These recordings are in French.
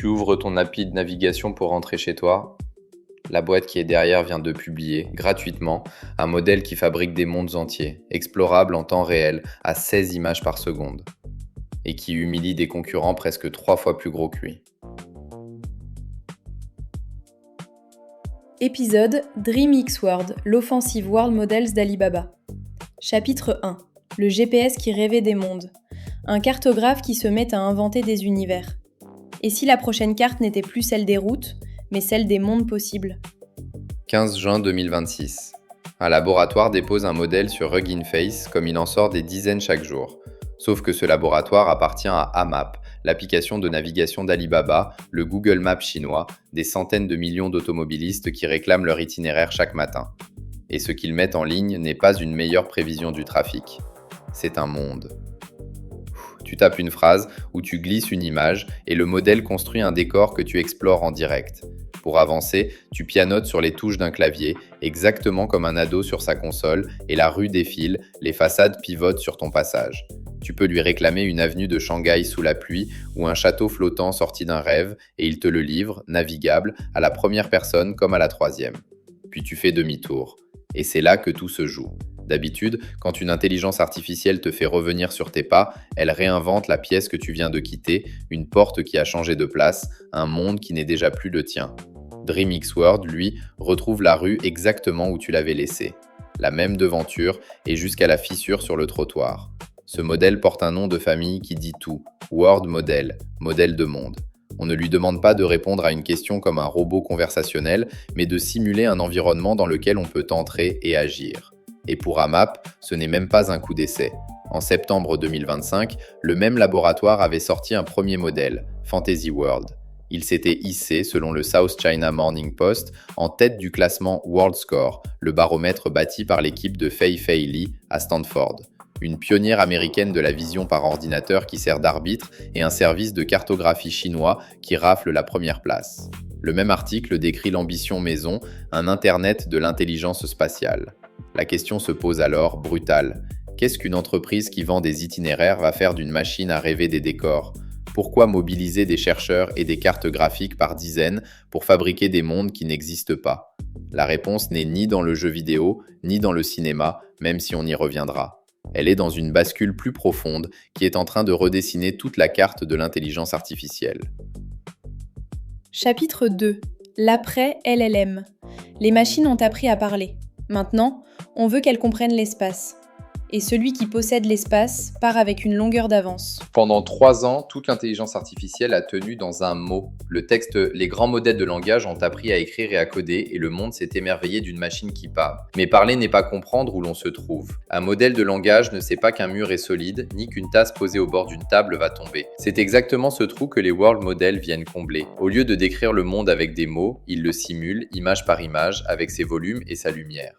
Tu ouvres ton appli de navigation pour rentrer chez toi. La boîte qui est derrière vient de publier, gratuitement, un modèle qui fabrique des mondes entiers, explorables en temps réel, à 16 images par seconde, et qui humilie des concurrents presque 3 fois plus gros que lui. Épisode DreamX World, l'offensive World Models d'Alibaba. Chapitre 1. Le GPS qui rêvait des mondes. Un cartographe qui se met à inventer des univers. Et si la prochaine carte n'était plus celle des routes, mais celle des mondes possibles? 15 juin 2026. Un laboratoire dépose un modèle sur Hugging Face comme il en sort des dizaines chaque jour. Sauf que ce laboratoire appartient à Amap, l'application de navigation d'Alibaba, le Google Maps chinois, des centaines de millions d'automobilistes qui réclament leur itinéraire chaque matin. Et ce qu'ils mettent en ligne n'est pas une meilleure prévision du trafic. C'est un monde. Tu tapes une phrase ou tu glisses une image et le modèle construit un décor que tu explores en direct. Pour avancer, tu pianotes sur les touches d'un clavier, exactement comme un ado sur sa console, et la rue défile, les façades pivotent sur ton passage. Tu peux lui réclamer une avenue de Shanghai sous la pluie ou un château flottant sorti d'un rêve, et il te le livre, navigable, à la première personne comme à la troisième. Puis tu fais demi-tour. Et c'est là que tout se joue. D'habitude, quand une intelligence artificielle te fait revenir sur tes pas, elle réinvente la pièce que tu viens de quitter, une porte qui a changé de place, un monde qui n'est déjà plus le tien. DreamX World, lui, retrouve la rue exactement où tu l'avais laissée. La même devanture et jusqu'à la fissure sur le trottoir. Ce modèle porte un nom de famille qui dit tout. World Model, modèle de monde. On ne lui demande pas de répondre à une question comme un robot conversationnel, mais de simuler un environnement dans lequel on peut entrer et agir. Et pour Amap, ce n'est même pas un coup d'essai. En septembre 2025, le même laboratoire avait sorti un premier modèle, Fantasy World. Il s'était hissé, selon le South China Morning Post, en tête du classement World Score, le baromètre bâti par l'équipe de Fei-Fei Li à Stanford. Une pionnière américaine de la vision par ordinateur qui sert d'arbitre et un service de cartographie chinois qui rafle la première place. Le même article décrit l'ambition maison, un Internet de l'intelligence spatiale. La question se pose alors, brutale. Qu'est-ce qu'une entreprise qui vend des itinéraires va faire d'une machine à rêver des décors ? Pourquoi mobiliser des chercheurs et des cartes graphiques par dizaines pour fabriquer des mondes qui n'existent pas ? La réponse n'est ni dans le jeu vidéo, ni dans le cinéma, même si on y reviendra. Elle est dans une bascule plus profonde qui est en train de redessiner toute la carte de l'intelligence artificielle. Chapitre 2. L'après LLM. Les machines ont appris à parler. Maintenant, on veut qu'elles comprennent l'espace. Et celui qui possède l'espace part avec une longueur d'avance. Pendant 3 ans, toute l'intelligence artificielle a tenu dans un mot. Le texte, les grands modèles de langage ont appris à écrire et à coder et le monde s'est émerveillé d'une machine qui parle. Mais parler n'est pas comprendre où l'on se trouve. Un modèle de langage ne sait pas qu'un mur est solide, ni qu'une tasse posée au bord d'une table va tomber. C'est exactement ce trou que les world models viennent combler. Au lieu de décrire le monde avec des mots, ils le simulent, image par image, avec ses volumes et sa lumière.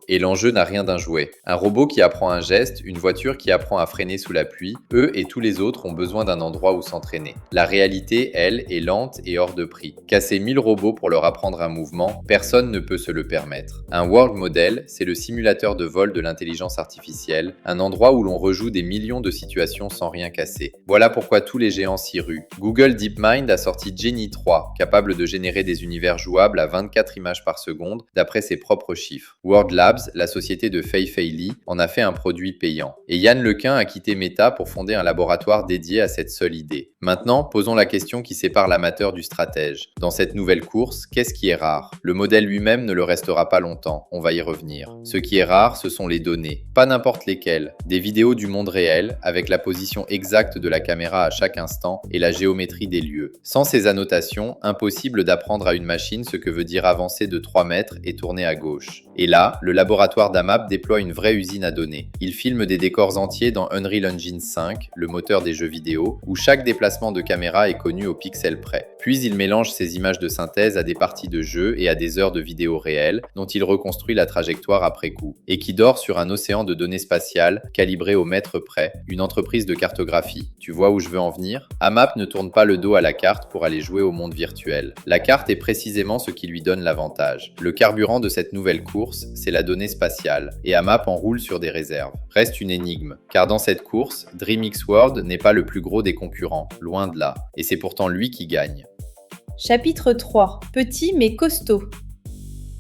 Et l'enjeu n'a rien d'un jouet. Un robot qui apprend un geste, une voiture qui apprend à freiner sous la pluie, eux et tous les autres ont besoin d'un endroit où s'entraîner. La réalité, elle, est lente et hors de prix. Casser 1000 robots pour leur apprendre un mouvement, personne ne peut se le permettre. Un World Model, c'est le simulateur de vol de l'intelligence artificielle, un endroit où l'on rejoue des millions de situations sans rien casser. Voilà pourquoi tous les géants s'y ruent. Google DeepMind a sorti Genie 3, capable de générer des univers jouables à 24 images par seconde, d'après ses propres chiffres. World Labs, la société de Fei-Fei Li, en a fait un produit payant. Et Yann Lequin a quitté Meta pour fonder un laboratoire dédié à cette seule idée. Maintenant, posons la question qui sépare l'amateur du stratège. Dans cette nouvelle course, qu'est-ce qui est rare ? Le modèle lui-même ne le restera pas longtemps, on va y revenir. Ce qui est rare, ce sont les données. Pas n'importe lesquelles. Des vidéos du monde réel, avec la position exacte de la caméra à chaque instant et la géométrie des lieux. Sans ces annotations, impossible d'apprendre à une machine ce que veut dire avancer de 3 mètres et tourner à gauche. Et là, le laboratoire d'Amap déploie une vraie usine à données. Il filme des décors entiers dans Unreal Engine 5, le moteur des jeux vidéo, où chaque déplacement de caméra est connu au pixel près. Puis il mélange ces images de synthèse à des parties de jeu et à des heures de vidéos réelles, dont il reconstruit la trajectoire après coup, et qui dort sur un océan de données spatiales, calibré au mètre près, une entreprise de cartographie. Tu vois où je veux en venir ? Amap ne tourne pas le dos à la carte pour aller jouer au monde virtuel. La carte est précisément ce qui lui donne l'avantage. Le carburant de cette nouvelle course, c'est la donnée spatiale, et Amap en roule sur des réserves. Reste une énigme, car dans cette course, DreamX World n'est pas le plus gros des concurrents, loin de là, et c'est pourtant lui qui gagne. Chapitre 3. Petit mais costaud.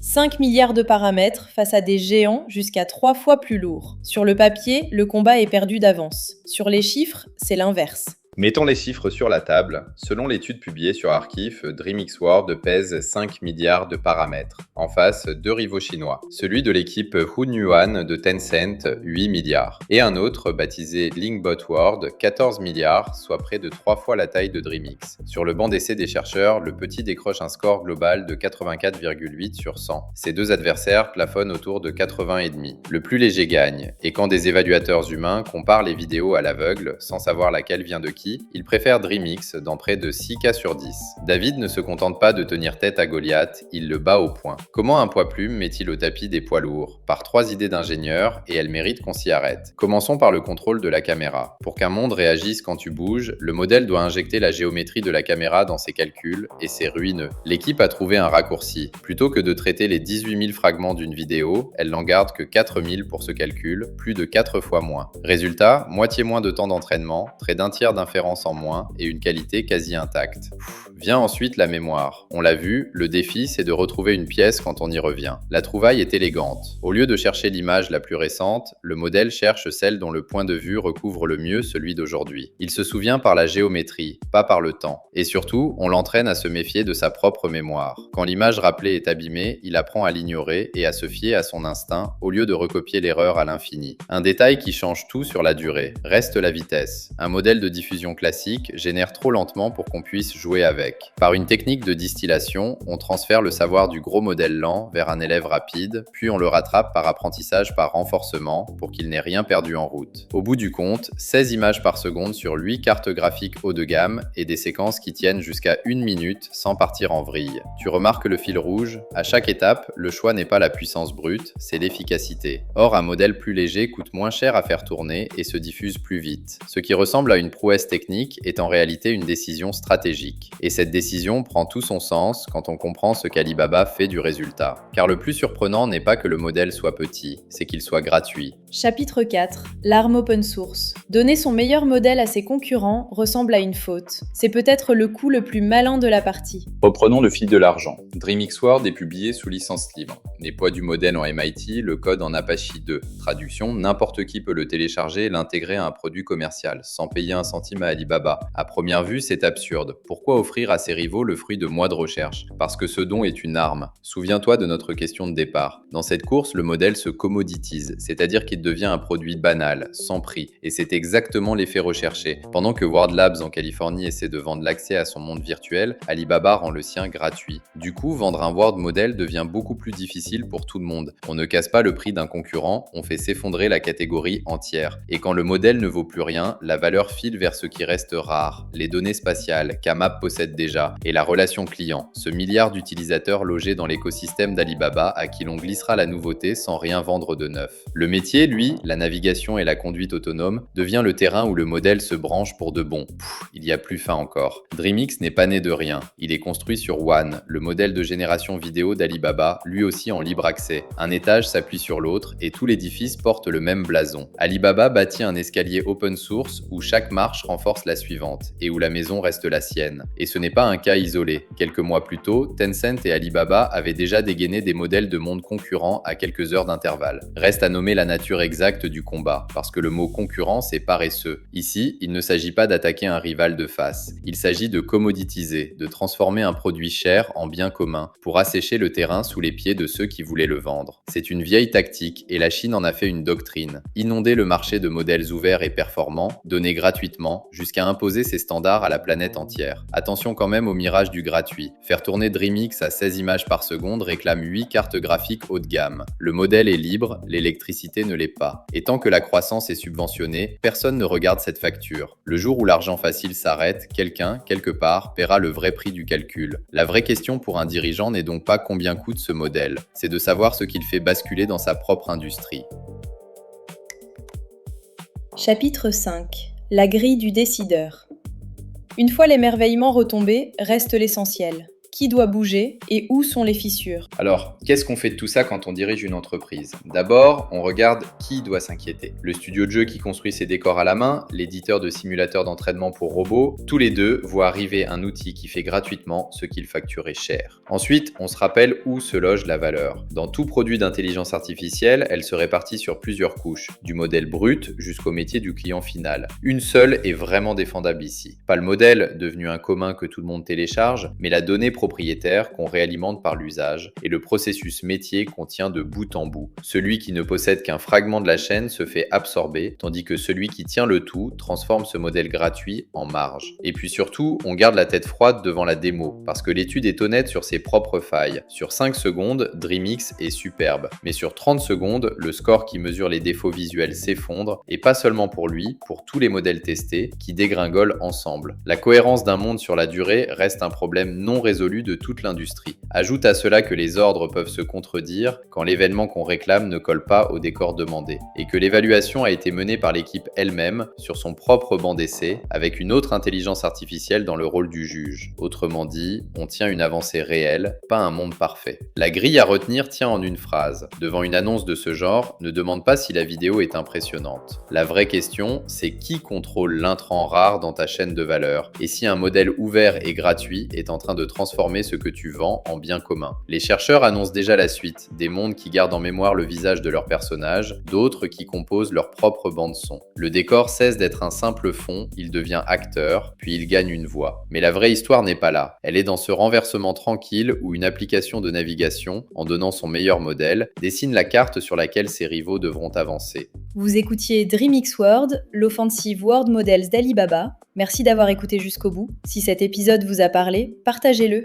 5 milliards de paramètres face à des géants jusqu'à 3 fois plus lourds. Sur le papier, le combat est perdu d'avance. Sur les chiffres, c'est l'inverse. Mettons les chiffres sur la table. Selon l'étude publiée sur Archive, DreamX World pèse 5 milliards de paramètres. En face, deux rivaux chinois. Celui de l'équipe Hunyuan de Tencent, 8 milliards. Et un autre, baptisé Lingbot World, 14 milliards, soit près de 3 fois la taille de DreamX. Sur le banc d'essai des chercheurs, le petit décroche un score global de 84,8 sur 100. Ses deux adversaires plafonnent autour de 80,5. Le plus léger gagne. Et quand des évaluateurs humains comparent les vidéos à l'aveugle, sans savoir laquelle vient de qui, il préfère DreamX dans près de 6 cas sur 10. David ne se contente pas de tenir tête à Goliath, il le bat au poing. Comment un poids plume met-il au tapis des poids lourds? Par 3 idées d'ingénieurs, et elles méritent qu'on s'y arrête. Commençons par le contrôle de la caméra. Pour qu'un monde réagisse quand tu bouges, le modèle doit injecter la géométrie de la caméra dans ses calculs, et c'est ruineux. L'équipe a trouvé un raccourci. Plutôt que de traiter les 18 000 fragments d'une vidéo, elle n'en garde que 4 000 pour ce calcul, plus de 4 fois moins. Résultat, moitié moins de temps d'entraînement, près d'un tiers d'inférence en moins et une qualité quasi intacte. Vient ensuite la mémoire. On l'a vu, le défi c'est de retrouver une pièce quand on y revient. La trouvaille est élégante. Au lieu de chercher l'image la plus récente, le modèle cherche celle dont le point de vue recouvre le mieux celui d'aujourd'hui. Il se souvient par la géométrie, pas par le temps. Et surtout, on l'entraîne à se méfier de sa propre mémoire. Quand l'image rappelée est abîmée, il apprend à l'ignorer et à se fier à son instinct au lieu de recopier l'erreur à l'infini. Un détail qui change tout sur la durée. Reste la vitesse. Un modèle de diffusion classique génère trop lentement pour qu'on puisse jouer avec. Par une technique de distillation, on transfère le savoir du gros modèle lent vers un élève rapide, puis on le rattrape par apprentissage par renforcement pour qu'il n'ait rien perdu en route. Au bout du compte, 16 images par seconde sur 8 cartes graphiques haut de gamme et des séquences qui tiennent jusqu'à 1 minute sans partir en vrille. Tu remarques le fil rouge? À chaque étape, le choix n'est pas la puissance brute, c'est l'efficacité. Or, un modèle plus léger coûte moins cher à faire tourner et se diffuse plus vite. Ce qui ressemble à une prouesse technique est en réalité une décision stratégique. Et cette décision prend tout son sens quand on comprend ce qu'Alibaba fait du résultat. Car le plus surprenant n'est pas que le modèle soit petit, c'est qu'il soit gratuit. Chapitre 4. L'arme open source. Donner son meilleur modèle à ses concurrents ressemble à une faute. C'est peut-être le coup le plus malin de la partie. Reprenons le fil de l'argent. DreamX World est publié sous licence libre. Les poids du modèle en MIT, le code en Apache 2. Traduction, n'importe qui peut le télécharger et l'intégrer à un produit commercial, sans payer un centime à Alibaba. À première vue, c'est absurde. Pourquoi offrir à ses rivaux le fruit de mois de recherche? Parce que ce don est une arme. Souviens-toi de notre question de départ. Dans cette course, le modèle se commoditise, c'est-à-dire qu'il devient un produit banal, sans prix, et c'est exactement l'effet recherché. Pendant que World Labs en Californie essaie de vendre l'accès à son monde virtuel, Alibaba rend le sien gratuit. Du coup, vendre un World modèle devient beaucoup plus difficile pour tout le monde. On ne casse pas le prix d'un concurrent, on fait s'effondrer la catégorie entière. Et quand le modèle ne vaut plus rien, la valeur file vers ce qui reste rare, les données spatiales qu'Amap possède déjà, et la relation client, ce milliard d'utilisateurs logés dans l'écosystème d'Alibaba à qui l'on glissera la nouveauté sans rien vendre de neuf. Le métier, lui, la navigation et la conduite autonome, devient le terrain où le modèle se branche pour de bon. Il y a plus fin encore. DreamX n'est pas né de rien. Il est construit sur One, le modèle de génération vidéo d'Alibaba, lui aussi en libre accès. Un étage s'appuie sur l'autre et tout l'édifice porte le même blason. Alibaba bâtit un escalier open source où chaque marche renforce la suivante et où la maison reste la sienne. Et ce n'est pas un cas isolé. Quelques mois plus tôt, Tencent et Alibaba avaient déjà dégainé des modèles de mondes concurrents à quelques heures d'intervalle. Reste à nommer la nature exacte du combat, parce que le mot concurrent c'est paresseux. Ici, il ne s'agit pas d'attaquer un rival de face. Il s'agit de commoditiser, de transformer un produit cher en bien commun, pour assécher le terrain sous les pieds de ceux qui voulaient le vendre. C'est une vieille tactique et la Chine en a fait une doctrine. Inonder le marché de modèles ouverts et performants, donnés gratuitement, jusqu'à imposer ses standards à la planète entière. Attention quand même au mirage du gratuit. Faire tourner DreamX à 16 images par seconde réclame 8 cartes graphiques haut de gamme. Le modèle est libre, l'électricité ne l'est pas. Et tant que la croissance est subventionnée, personne ne regarde cette facture. Le jour où l'argent facile s'arrête, quelqu'un, quelque part, paiera le vrai prix du calcul. La vraie question pour un dirigeant n'est donc pas combien coûte ce modèle, c'est de savoir ce qu'il fait basculer dans sa propre industrie. Chapitre 5. La grille du décideur. Une fois l'émerveillement retombé, reste l'essentiel. qui doit bouger et où sont les fissures. Alors, qu'est-ce qu'on fait de tout ça quand on dirige une entreprise? D'abord, on regarde qui doit s'inquiéter. Le studio de jeu qui construit ses décors à la main, l'éditeur de simulateurs d'entraînement pour robots, tous les deux voient arriver un outil qui fait gratuitement ce qu'ils facturaient cher. Ensuite, on se rappelle où se loge la valeur. Dans tout produit d'intelligence artificielle, elle se répartit sur plusieurs couches, du modèle brut jusqu'au métier du client final. Une seule est vraiment défendable ici. Pas le modèle, devenu un commun que tout le monde télécharge, mais la donnée propriétaire qu'on réalimente par l'usage et le processus métier qu'on tient de bout en bout. Celui qui ne possède qu'un fragment de la chaîne se fait absorber, tandis que celui qui tient le tout transforme ce modèle gratuit en marge. Et puis surtout, on garde la tête froide devant la démo, parce que l'étude est honnête sur ses propres failles. Sur 5 secondes, DreamX est superbe, mais sur 30 secondes, le score qui mesure les défauts visuels s'effondre, et pas seulement pour lui, pour tous les modèles testés, qui dégringolent ensemble. La cohérence d'un monde sur la durée reste un problème non résolu de toute l'industrie. Ajoute à cela que les ordres peuvent se contredire quand l'événement qu'on réclame ne colle pas au décor demandé, et que l'évaluation a été menée par l'équipe elle-même sur son propre banc d'essai, avec une autre intelligence artificielle dans le rôle du juge. Autrement dit, on tient une avancée réelle, pas un monde parfait. La grille à retenir tient en une phrase. Devant une annonce de ce genre, ne demande pas si la vidéo est impressionnante. La vraie question, c'est qui contrôle l'intrant rare dans ta chaîne de valeur, et si un modèle ouvert et gratuit est en train de transformer ce que tu vends en bien commun. Les chercheurs annoncent déjà la suite, des mondes qui gardent en mémoire le visage de leurs personnages, d'autres qui composent leur propre bande-son. Le décor cesse d'être un simple fond, il devient acteur, puis il gagne une voix. Mais la vraie histoire n'est pas là. Elle est dans ce renversement tranquille où une application de navigation, en donnant son meilleur modèle, dessine la carte sur laquelle ses rivaux devront avancer. Vous écoutiez DreamX World, l'offensive World Models d'Alibaba. Merci d'avoir écouté jusqu'au bout. Si cet épisode vous a parlé, partagez-le.